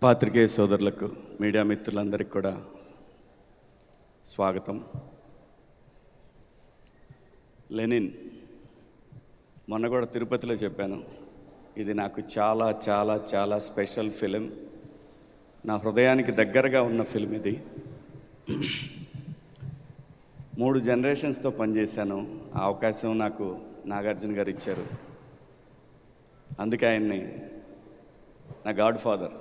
పాత్రికేయ సోదరులకు, మీడియా మిత్రులందరికీ కూడా స్వాగతం. లెనిన్ మొన్న కూడా తిరుపతిలో చెప్పాను, ఇది నాకు చాలా చాలా చాలా స్పెషల్ ఫిలిం. నా హృదయానికి దగ్గరగా ఉన్న ఫిలిం ఇది. 3 జనరేషన్స్తో పనిచేశాను. ఆ అవకాశం నాకు నాగార్జున గారు ఇచ్చారు. అందుకే ఆయన్ని నా గాడ్ ఫాదర్.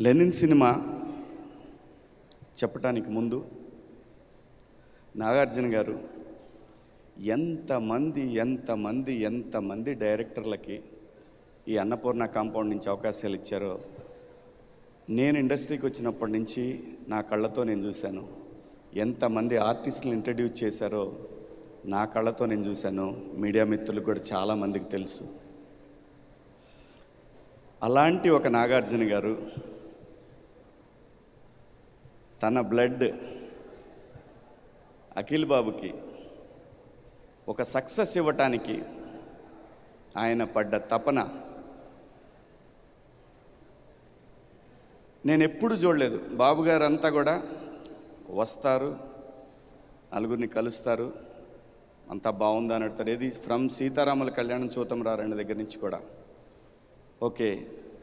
లెనిన్ సినిమా చెప్పటానికి ముందు నాగార్జున గారు ఎంతమంది డైరెక్టర్లకి ఈ అన్నపూర్ణ కాంపౌండ్ నుంచి అవకాశాలు ఇచ్చారో నేను ఇండస్ట్రీకి వచ్చినప్పటి నుంచి నా కళ్ళతో నేను చూశాను. ఎంతమంది ఆర్టిస్టులు ఇంట్రడ్యూస్ చేశారో నా కళ్ళతో నేను చూశాను. మీడియా మిత్రులకు కూడా చాలామందికి తెలుసు. అలాంటి ఒక నాగార్జున గారు తన బ్లడ్ అఖిల్ బాబుకి ఒక సక్సెస్ ఇవ్వటానికి ఆయన పడ్డ తపన నేను ఎప్పుడు చూడలేదు. బాబు గారు అంతా కూడా వస్తారు, నలుగురిని కలుస్తారు, అంతా బాగుందా అని అడుగుతారు. ఏది ఫ్రమ్ సీతారాముల కళ్యాణం చూతంరారండి దగ్గర నుంచి కూడా ఓకే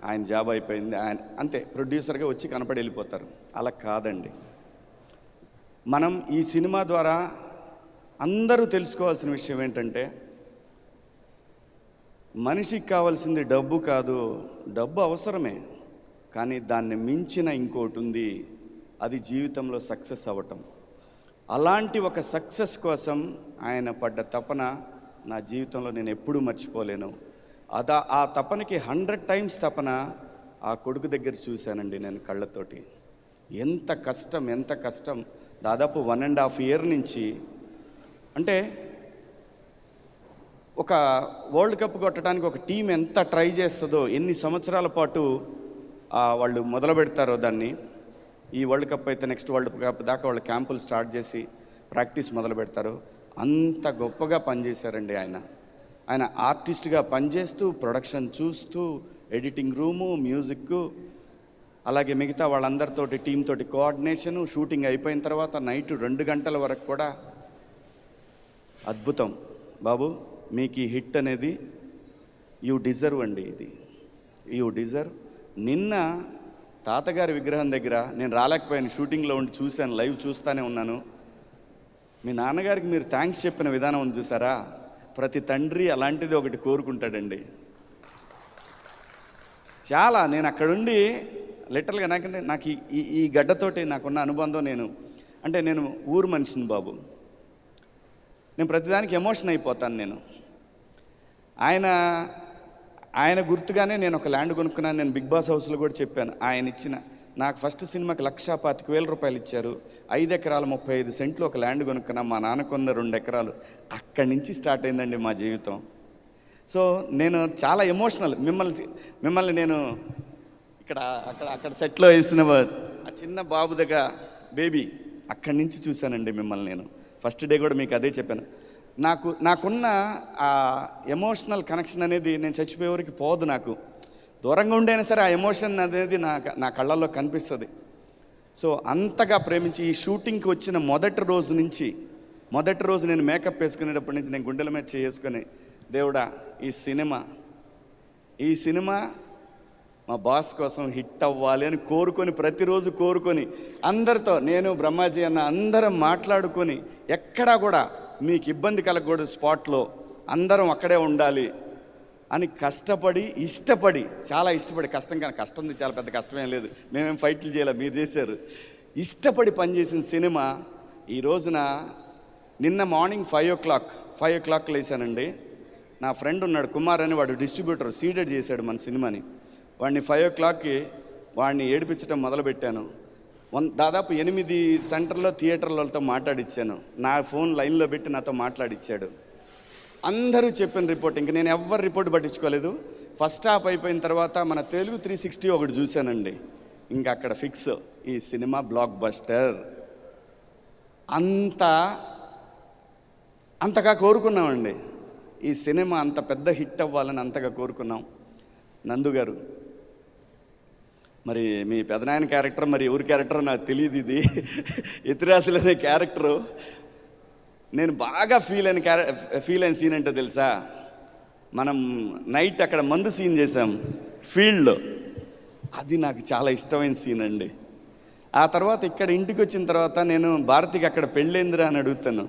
ఆయన జాబ్ అయిపోయింది, ఆయన అంతే ప్రొడ్యూసర్గా వచ్చి కనపడి వెళ్ళిపోతారు. అలా కాదండి. మనం ఈ సినిమా ద్వారా అందరూ తెలుసుకోవాల్సిన విషయం ఏంటంటే, మనిషికి కావాల్సింది డబ్బు కాదు. డబ్బు అవసరమే, కానీ దాన్ని మించిన ఇంకోటి ఉంది, అది జీవితంలో సక్సెస్ అవ్వటం. అలాంటి ఒక సక్సెస్ కోసం ఆయన పడ్డ తపన నా జీవితంలో నేను ఎప్పుడూ మర్చిపోలేను. ఆ తపనకి 100 టైమ్స్ తపన ఆ కొడుకు దగ్గర చూశానండి నేను కళ్ళతోటి. ఎంత కష్టం. దాదాపు 1.5 year నుంచి, అంటే ఒక వరల్డ్ కప్ కొట్టడానికి ఒక టీం ఎంత ట్రై చేస్తుందో, ఎన్ని సంవత్సరాల పాటు వాళ్ళు మొదలు పెడతారో దాన్ని. ఈ వరల్డ్ కప్ అయితే నెక్స్ట్ వరల్డ్ కప్ దాకా వాళ్ళు క్యాంపులు స్టార్ట్ చేసి ప్రాక్టీస్ మొదలు పెడతారు. అంత గొప్పగా పనిచేశారండి ఆయన ఆర్టిస్ట్గా పనిచేస్తూ, ప్రొడక్షన్ చూస్తూ, ఎడిటింగ్ రూము, మ్యూజిక్, అలాగే మిగతా వాళ్ళందరితోటి టీం తోటి కోఆర్డినేషను, షూటింగ్ అయిపోయిన తర్వాత నైట్ 2 గంటల వరకు కూడా. అద్భుతం బాబు, మీకు ఈ హిట్ అనేది యూ డిజర్వ్ అండి. ఇది యూ డిజర్వ్. నిన్న తాతగారి విగ్రహం దగ్గర నేను రాలేకపోయాను, షూటింగ్లో ఉండి చూశాను, లైవ్ చూస్తూనే ఉన్నాను. మీ నాన్నగారికి మీరు థ్యాంక్స్ చెప్పిన విధానం ఉంది చూసారా, ప్రతి తండ్రి అలాంటిది ఒకటి కోరుకుంటాడండి. చాలా నేను అక్కడుండి లిటరల్గా నాకు ఈ గడ్డతోటి నాకున్న అనుబంధం, నేను ఊరు మనిషిని బాబు. నేను ప్రతిదానికి ఎమోషన్ అయిపోతాను. నేను ఆయన గుర్తుగానే నేను ఒక ల్యాండ్ కొనుక్కున్నాను. నేను బిగ్ బాస్ హౌస్లో కూడా చెప్పాను. ఆయన ఇచ్చిన నాకు ఫస్ట్ సినిమాకి 1,25,000 రూపాయలు ఇచ్చారు. 5 ఎకరాలు 35 సెంట్లు ఒక ల్యాండ్ కొనుక్కున్నా. మా నాన్న కొన్న 2 ఎకరాలు. అక్కడి నుంచి స్టార్ట్ అయిందండి మా జీవితం. సో నేను చాలా ఎమోషనల్. మిమ్మల్ని నేను అక్కడ సెట్లో వేసిన ఆ చిన్న బాబు దగ్గర బేబీ, అక్కడి నుంచి చూశానండి మిమ్మల్ని. నేను ఫస్ట్ డే కూడా మీకు అదే చెప్పాను. నాకున్న ఆ ఎమోషనల్ కనెక్షన్ అనేది నేను చచ్చిపోయేవరకు పోదు. నాకు దూరంగా ఉండైనా సరే ఆ ఎమోషన్ అనేది నా కళ్ళల్లో కనిపిస్తుంది. సో అంతగా ప్రేమించి ఈ షూటింగ్కి వచ్చిన మొదటి రోజు నేను మేకప్ వేసుకునేటప్పటి నుంచి నేను గుండెల మీద చేసుకొని, దేవుడా ఈ సినిమా మా బాస్ కోసం హిట్ అవ్వాలి అని ప్రతిరోజు కోరుకొని అందరితో, నేను బ్రహ్మాజీ అన్న అందరం మాట్లాడుకొని, ఎక్కడా కూడా మీకు ఇబ్బంది కలగకూడదు, స్పాట్లో అందరం అక్కడే ఉండాలి అని ఇష్టపడి చాలా ఇష్టపడి, కష్టం చాలా పెద్ద కష్టమేం లేదు, మేమేం ఫైట్లు చేయాలి, మీరు చేశారు, ఇష్టపడి పనిచేసిన సినిమా ఈ రోజున. నిన్న మార్నింగ్ 5 o'clock లేసానండి. నా ఫ్రెండ్ ఉన్నాడు కుమార్ అని, వాడు డిస్ట్రిబ్యూటర్, సీడెడ్ చేశాడు మన సినిమాని. వాడిని 5 o'clockకి వాడిని ఏడిపించడం మొదలుపెట్టాను. దాదాపు 8 సెంటర్లో థియేటర్లతో మాట్లాడిచ్చాను. నా ఫోన్ లైన్లో పెట్టి నాతో మాట్లాడిచ్చాడు. అందరూ చెప్పిన రిపోర్ట్, ఇంక నేను ఎవ్వరు రిపోర్ట్ పట్టించుకోలేదు. ఫస్ట్ హాఫ్ అయిపోయిన తర్వాత మన తెలుగు 360 ఒకటి చూశానండి. ఇంకా అక్కడ ఫిక్స్, ఈ సినిమా బ్లాక్ బస్టర్. అంతా అంతగా కోరుకున్నామండి. ఈ సినిమా అంత పెద్ద హిట్ అవ్వాలని అంతగా కోరుకున్నాం. నందు గారు, మరి మీ పెదనాయన క్యారెక్టర్ మరి ఎవరి క్యారెక్టర్ నాకు తెలియదు. ఇది ఇతిరాసులు అనే క్యారెక్టరు నేను బాగా ఫీల్ అయిన సీన్ అంటే తెలుసా? మనం నైట్ అక్కడ మందు సీన్ చేసాం ఫీల్డ్లో. అది నాకు చాలా ఇష్టమైన సీన్ అండి. ఆ తర్వాత ఇక్కడ ఇంటికి వచ్చిన తర్వాత నేను భారతికి అక్కడ పెళ్ళేందిరా అని అడుగుతాను.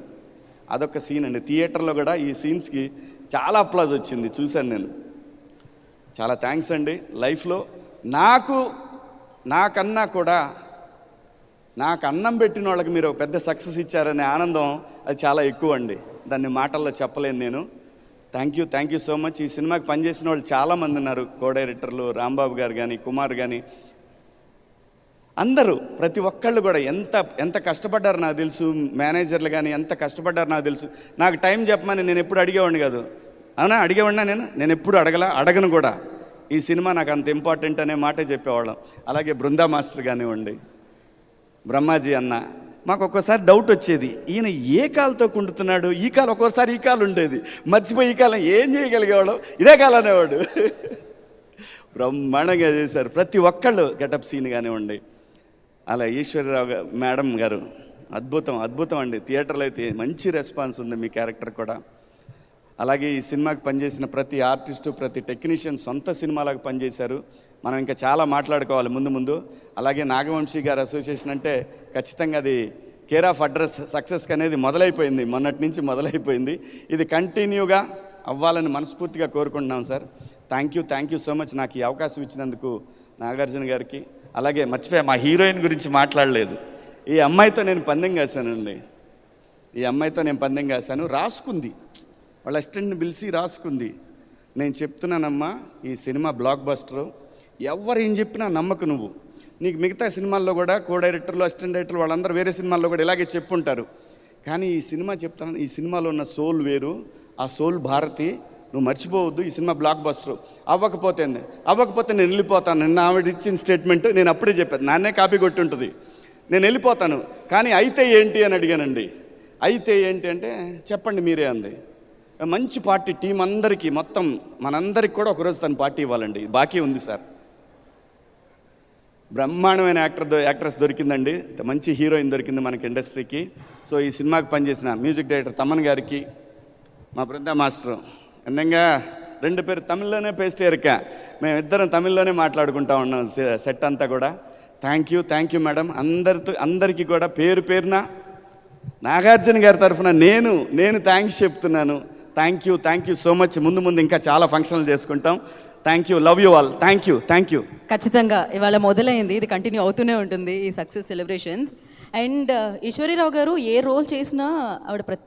అదొక సీన్ అండి. థియేటర్లో కూడా ఈ సీన్స్కి చాలా అప్లాజ్ వచ్చింది, చూశాను నేను. చాలా థ్యాంక్స్ అండి. లైఫ్లో నాకన్నా కూడా నాకు అన్నం పెట్టిన వాళ్ళకి మీరు ఒక పెద్ద సక్సెస్ ఇచ్చారనే ఆనందం అది చాలా ఎక్కువ అండి. దాన్ని మాటల్లో చెప్పలేను నేను. Thank you so much. ఈ సినిమాకి పనిచేసిన వాళ్ళు చాలామంది ఉన్నారు. కో డైరెక్టర్లు రాంబాబు గారు కానీ, కుమార్ కానీ, అందరూ ప్రతి ఒక్కళ్ళు కూడా ఎంత కష్టపడ్డారు నాకు తెలుసు. మేనేజర్లు కానీ ఎంత కష్టపడ్డారు నాకు తెలుసు. నాకు టైం చెప్పమని నేను ఎప్పుడు అడిగేవాడిని కాదు. అవునా? అడిగేవాడినా? నేను ఎప్పుడు అడగను కూడా. ఈ సినిమా నాకు అంత ఇంపార్టెంట్ అనే మాటే చెప్పేవాళ్ళం. అలాగే బృందా మాస్టర్ కానివ్వండి, బ్రహ్మాజీ అన్న, మాకు ఒక్కోసారి డౌట్ వచ్చేది, ఈయన ఏ కాలుతో కుంటున్నాడు, ఈ కాలు ఒక్కోసారి ఈ కాలు ఉండేది, మర్చిపోయి ఈ కాలం ఏం చేయగలిగేవాడు, ఇదే కాలు అనేవాడు. బ్రహ్మాండంగా చేశారు ప్రతి ఒక్కళ్ళు. గెటప్ సీన్ కానివ్వండి, అలా ఈశ్వరరావు మేడం గారు అద్భుతం అండి. థియేటర్లో అయితే మంచి రెస్పాన్స్ ఉంది మీ క్యారెక్టర్ కూడా. అలాగే ఈ సినిమాకి పనిచేసిన ప్రతి ఆర్టిస్టు, ప్రతి టెక్నీషియన్ సొంత సినిమాలకు పనిచేశారు. మనం ఇంకా చాలా మాట్లాడుకోవాలి ముందు. అలాగే నాగవంశీ గారి అసోసియేషన్ అంటే ఖచ్చితంగా అది కేర్ ఆఫ్ అడ్రస్ సక్సెస్కి అనేది మొదలైపోయింది, మొన్నటి నుంచి మొదలైపోయింది. ఇది కంటిన్యూగా అవ్వాలని మనస్ఫూర్తిగా కోరుకుంటున్నాం sir. Thank you so much నాకు ఈ అవకాశం ఇచ్చినందుకు నాగార్జున గారికి. అలాగే మర్చిపోయా, మా హీరోయిన్ గురించి మాట్లాడలేదు. ఈ అమ్మాయితో నేను పందెం కాశానండి. రాసుకుంది, వాళ్ళ అసిస్టెంట్ని పిలిచి రాసుకుంది. నేను చెప్తున్నానమ్మా, ఈ సినిమా బ్లాక్ బస్టర్, ఎవరు ఏం చెప్పినా నమ్మకు నువ్వు. నీకు మిగతా సినిమాల్లో కూడా కో డైరెక్టర్లు, అసిస్టెంట్ డైరెక్టర్లు వాళ్ళందరూ వేరే సినిమాల్లో కూడా ఇలాగే చెప్పుంటారు. కానీ ఈ సినిమా చెప్తాను, ఈ సినిమాలో ఉన్న సోల్ వేరు. ఆ సోల్ భారతి, నువ్వు మర్చిపోవద్దు. ఈ సినిమా బ్లాక్ బస్టర్ అవ్వకపోతే నేను వెళ్ళిపోతాను. నిన్న ఆవిడ ఇచ్చిన స్టేట్మెంట్ నేను అప్పుడే చెప్పాను, నాన్నే కాపీ కొట్టి ఉంటుంది, నేను వెళ్ళిపోతాను. కానీ అయితే ఏంటి అని అడిగానండి. అయితే ఏంటి అంటే చెప్పండి మీరే అంది. మంచి పార్టీ టీం అందరికీ, మొత్తం మనందరికి కూడా ఒకరోజు తను పార్టీ ఇవ్వాలండి, బాకీ ఉంది సార్. బ్రహ్మాండమైన యాక్ట్రెస్ దొరికిందండి, మంచి హీరోయిన్ దొరికింది మనకి ఇండస్ట్రీకి. సో ఈ సినిమాకి పనిచేసిన మ్యూజిక్ డైరెక్టర్ తమన్ గారికి, మా బృందా మాస్టర్ అందంగా 2 పేరు తమిళ్లోనే పేస్ట్ ఎరిక, మేమిద్దరం తమిళ్లోనే మాట్లాడుకుంటా ఉన్నాం సెట్ అంతా కూడా. Thank you madam. అందరికీ కూడా పేరున నాగార్జున గారి తరఫున నేను థ్యాంక్స్ చెప్తున్నాను. Thank you so much. ముందు ఇంకా చాలా ఫంక్షన్లు చేసుకుంటాం. Thank you, love you all. Thank you. ఖచ్చితంగా ఇవాళ మొదలైంది, ఇది కంటిన్యూ అవుతూనే ఉంటుంది ఈ సక్సెస్ సెలబ్రేషన్స్. అండ్ ఈశ్వరీరావు గారు ఏ రోల్ చేసినా ఆవిడ ప్రతి